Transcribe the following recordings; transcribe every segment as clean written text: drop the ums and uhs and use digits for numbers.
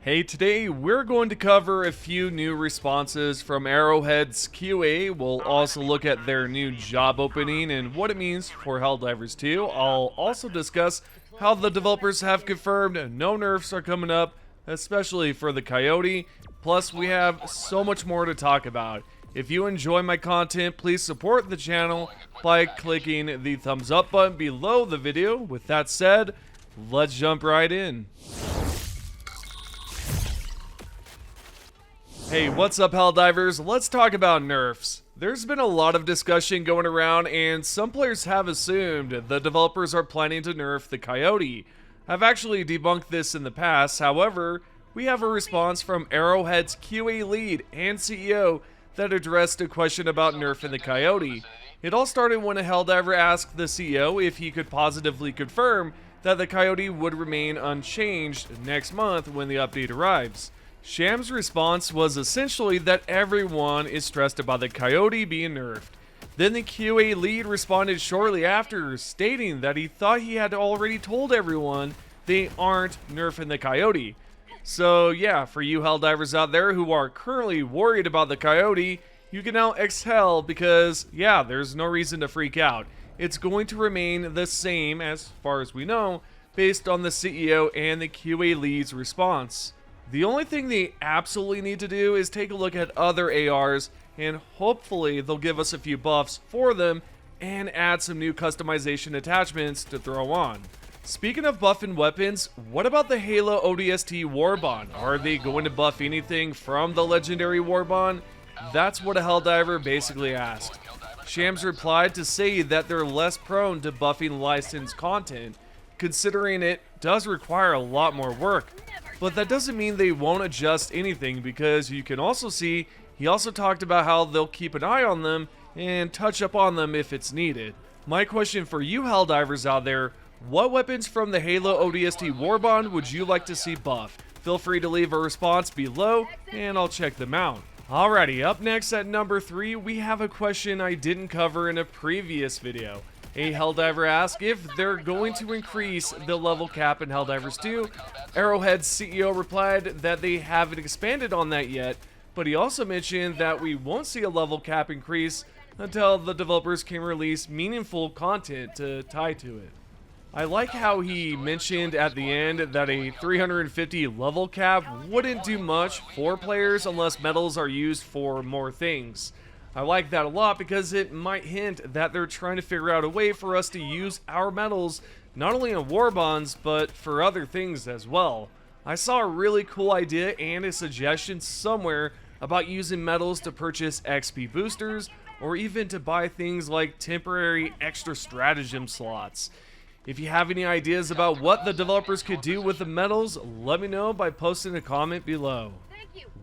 Hey, today we're going to cover a few new responses from Arrowhead's QA. We'll also look at their new job opening and what it means for Helldivers 2. I'll also discuss how the developers have confirmed no nerfs are coming up, especially for the Coyote. Plus, we have so much more to talk about. If you enjoy my content, please support the channel by clicking the thumbs up button below the video. With that said, let's jump right in. Hey, what's up, Helldivers? Let's talk about nerfs. There's been a lot of discussion going around, and some players have assumed the developers are planning to nerf the Coyote. I've actually debunked this in the past. However, we have a response from Arrowhead's QA lead and CEO that addressed a question about nerfing the Coyote. It all started when a Helldiver asked the CEO if he could positively confirm that the Coyote would remain unchanged next month when the update arrives. Sham's response was essentially that everyone is stressed about the Coyote being nerfed. Then the QA lead responded shortly after, stating that he thought he had already told everyone they aren't nerfing the Coyote. So yeah, for you Helldivers out there who are currently worried about the Coyote, you can now exhale because yeah, there's no reason to freak out. It's going to remain the same as far as we know, based on the CEO and the QA lead's response. The only thing they absolutely need to do is take a look at other ARs, and hopefully they'll give us a few buffs for them and add some new customization attachments to throw on. Speaking of buffing weapons, what about the Halo ODST Warbond? Are they going to buff anything from the legendary Warbond? That's what a Helldiver basically asked. Shams replied to say that they're less prone to buffing licensed content, considering it does require a lot more work. But that doesn't mean they won't adjust anything, because you can also see he also talked about how they'll keep an eye on them and touch up on them if it's needed. My question for you Helldivers out there, what weapons from the Halo ODST Warbond would you like to see buffed? Feel free to leave a response below and I'll check them out. Alrighty, up next at number 3, we have a question I didn't cover in a previous video. A Helldiver asked if they're going to increase the level cap in Helldivers 2. Arrowhead's CEO replied that they haven't expanded on that yet, but he also mentioned that we won't see a level cap increase until the developers can release meaningful content to tie to it. I like how he mentioned at the end that a 350 level cap wouldn't do much for players unless medals are used for more things. I like that a lot because it might hint that they're trying to figure out a way for us to use our medals not only on Warbonds but for other things as well. I saw a really cool idea and a suggestion somewhere about using medals to purchase XP boosters or even to buy things like temporary extra stratagem slots. If you have any ideas about what the developers could do with the medals, let me know by posting a comment below.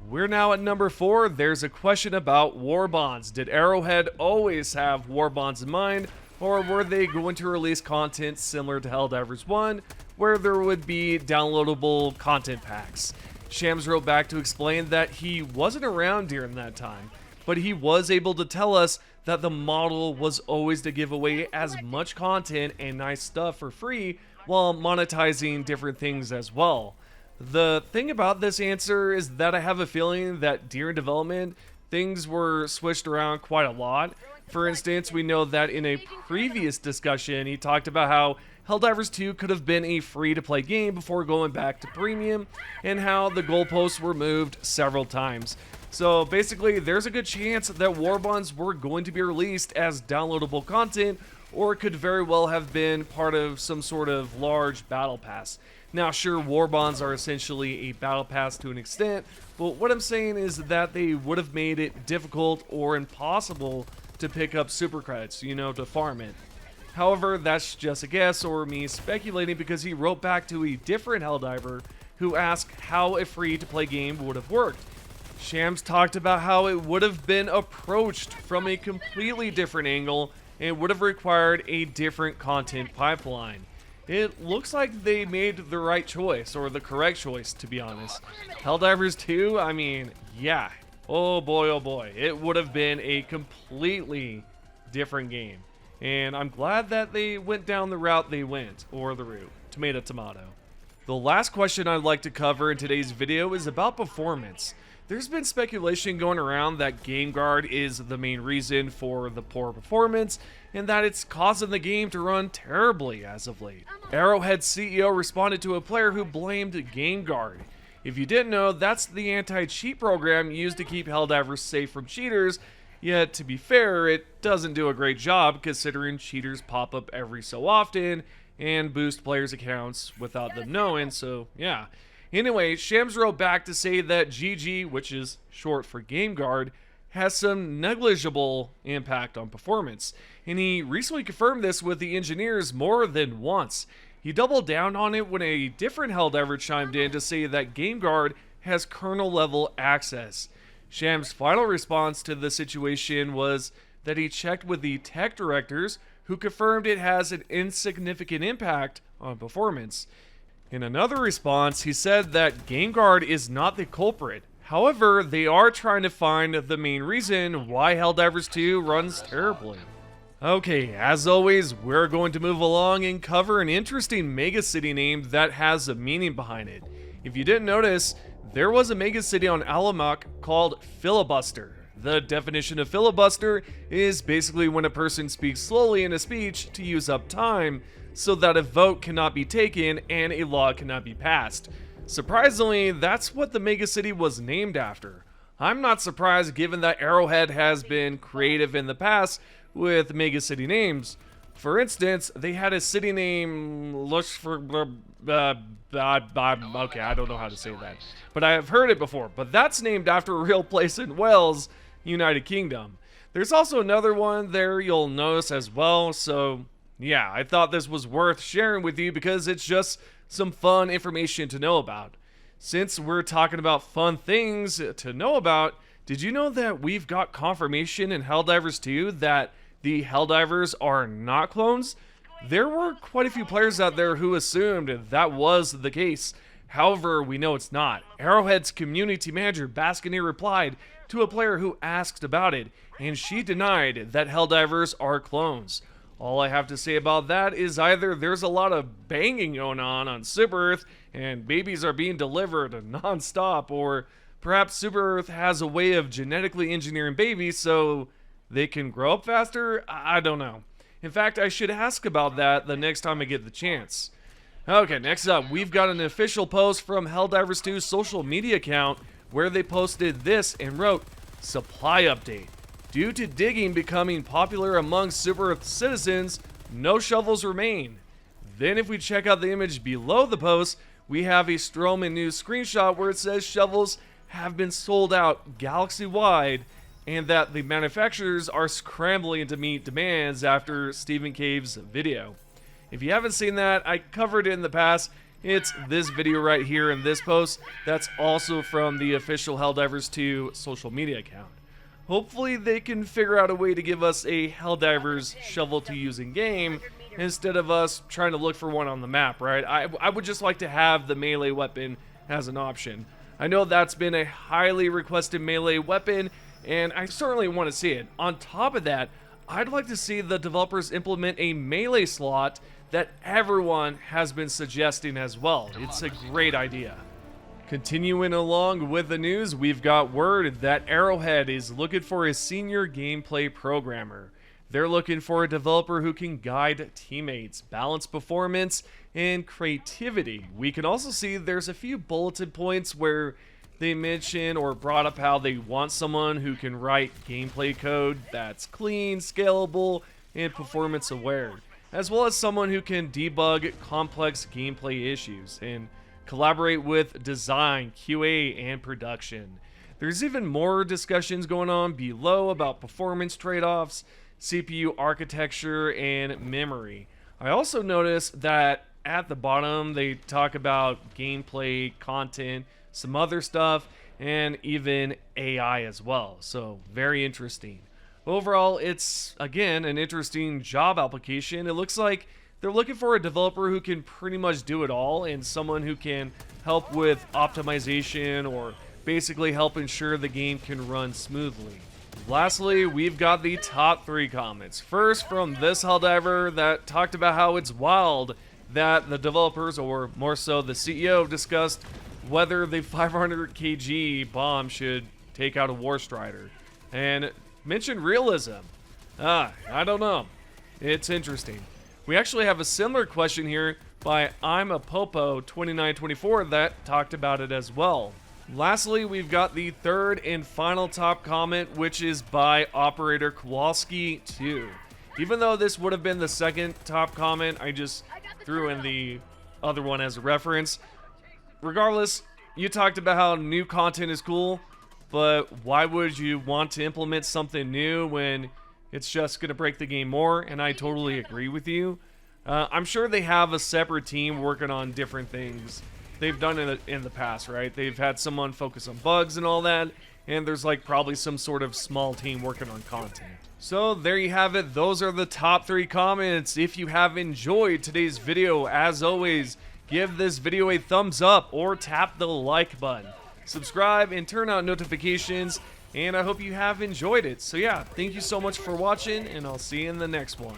We're now at number 4. There's a question about Warbonds. Did Arrowhead always have Warbonds in mind, or were they going to release content similar to Helldivers 1, where there would be downloadable content packs? Shams wrote back to explain that he wasn't around during that time, but he was able to tell us that the model was always to give away as much content and nice stuff for free while monetizing different things as well. The thing about this answer is that I have a feeling that during development, things were switched around quite a lot. For instance, we know that in a previous discussion, he talked about how Helldivers 2 could have been a free-to-play game before going back to premium, and how the goalposts were moved several times. So basically, there's a good chance that Warbonds were going to be released as downloadable content, or it could very well have been part of some sort of large battle pass. Now sure, Warbonds are essentially a battle pass to an extent, but what I'm saying is that they would have made it difficult or impossible to pick up super credits, to farm it. However, that's just a guess or me speculating, because he wrote back to a different Helldiver who asked how a free-to-play game would have worked. Shams talked about how it would have been approached from a completely different angle and would have required a different content pipeline. It looks like they made the right choice, or the correct choice, to be honest. Helldivers 2, I mean, yeah. Oh boy, it would have been a completely different game. And I'm glad that they went down the route they went, or the route. Tomato, tomato. The last question I'd like to cover in today's video is about performance. There's been speculation going around that GameGuard is the main reason for the poor performance and that it's causing the game to run terribly as of late. Arrowhead's CEO responded to a player who blamed GameGuard. If you didn't know, that's the anti-cheat program used to keep Helldivers safe from cheaters, yet to be fair, it doesn't do a great job considering cheaters pop up every so often and boost players' accounts without them knowing, so yeah. Anyway, Shams wrote back to say that GG, which is short for GameGuard, has some negligible impact on performance, and he recently confirmed this with the engineers more than once. He doubled down on it when a different Helldiver chimed in to say that GameGuard has kernel-level access. Shams' final response to the situation was that he checked with the tech directors, who confirmed it has an insignificant impact on performance. In another response, he said that GameGuard is not the culprit. However, they are trying to find the main reason why Helldivers 2 runs terribly. Okay, as always, we're going to move along and cover an interesting megacity name that has a meaning behind it. If you didn't notice, there was a megacity on Alamak called Filibuster. The definition of filibuster is basically when a person speaks slowly in a speech to use up time so that a vote cannot be taken and a law cannot be passed. Surprisingly, that's what the megacity was named after. I'm not surprised given that Arrowhead has been creative in the past with megacity names. For instance, they had a city name, okay, I don't know how to say that, but I have heard it before, but that's named after a real place in Wales, United Kingdom. There's also another one there you'll notice as well, so yeah, I thought this was worth sharing with you because it's just some fun information to know about. Since we're talking about fun things to know about, did you know that we've got confirmation in Helldivers 2 that the Helldivers are not clones? There were quite a few players out there who assumed that was the case. However, we know it's not. Arrowhead's community manager, Baskinier, replied to a player who asked about it, and she denied that Helldivers are clones. All I have to say about that is either there's a lot of banging going on Super Earth and babies are being delivered non-stop, or perhaps Super Earth has a way of genetically engineering babies so they can grow up faster? I don't know. In fact, I should ask about that the next time I get the chance. Okay, next up, we've got an official post from Helldivers 2's social media account where they posted this and wrote, "Supply update. Due to digging becoming popular among Super Earth citizens, no shovels remain." Then if we check out the image below the post, we have a Stroman News screenshot where it says shovels have been sold out galaxy-wide and that the manufacturers are scrambling to meet demands after Stephen Cave's video. If you haven't seen that, I covered it in the past. It's this video right here in this post. That's also from the official Helldivers 2 social media account. Hopefully they can figure out a way to give us a Helldivers shovel to use in game instead of us trying to look for one on the map, right? I would just like to have the melee weapon as an option. I know that's been a highly requested melee weapon, and I certainly want to see it. On top of that, I'd like to see the developers implement a melee slot that everyone has been suggesting as well. It's a great idea. Continuing along with the news, we've got word that Arrowhead is looking for a senior gameplay programmer. They're looking for a developer who can guide teammates, balance performance, and creativity. We can also see there's a few bulleted points where they mention or brought up how they want someone who can write gameplay code that's clean, scalable, and performance aware, as well as someone who can debug complex gameplay issues and collaborate with design, QA, and production. There's even more discussions going on below about performance trade-offs, CPU architecture, and memory. I also noticed that at the bottom they talk about gameplay, content, some other stuff, and even AI as well. So very interesting. Overall, it's again an interesting job application. It looks like they're looking for a developer who can pretty much do it all and someone who can help with optimization or basically help ensure the game can run smoothly. Lastly, we've got the top 3 comments. First, from this Helldiver that talked about how it's wild that the developers, or more so the CEO, discussed whether the 500 kg bomb should take out a War Strider, and mentioned realism. I don't know. It's interesting. We actually have a similar question here by I'm a Popo 2924 that talked about it as well. Lastly, we've got the third and final top comment, which is by Operator Kowalski 2. Even though this would have been the second top comment, I just threw in the other one as a reference. Regardless, you talked about how new content is cool, but why would you want to implement something new when it's just going to break the game more? And I totally agree with you. I'm sure they have a separate team working on different things. They've done it in the past, right? They've had someone focus on bugs and all that, and there's like probably some sort of small team working on content. So there you have it. Those are the top 3 comments. If you have enjoyed today's video, as always, give this video a thumbs up or tap the like button. Subscribe and turn on notifications, and I hope you have enjoyed it. So yeah, thank you so much for watching, and I'll see you in the next one.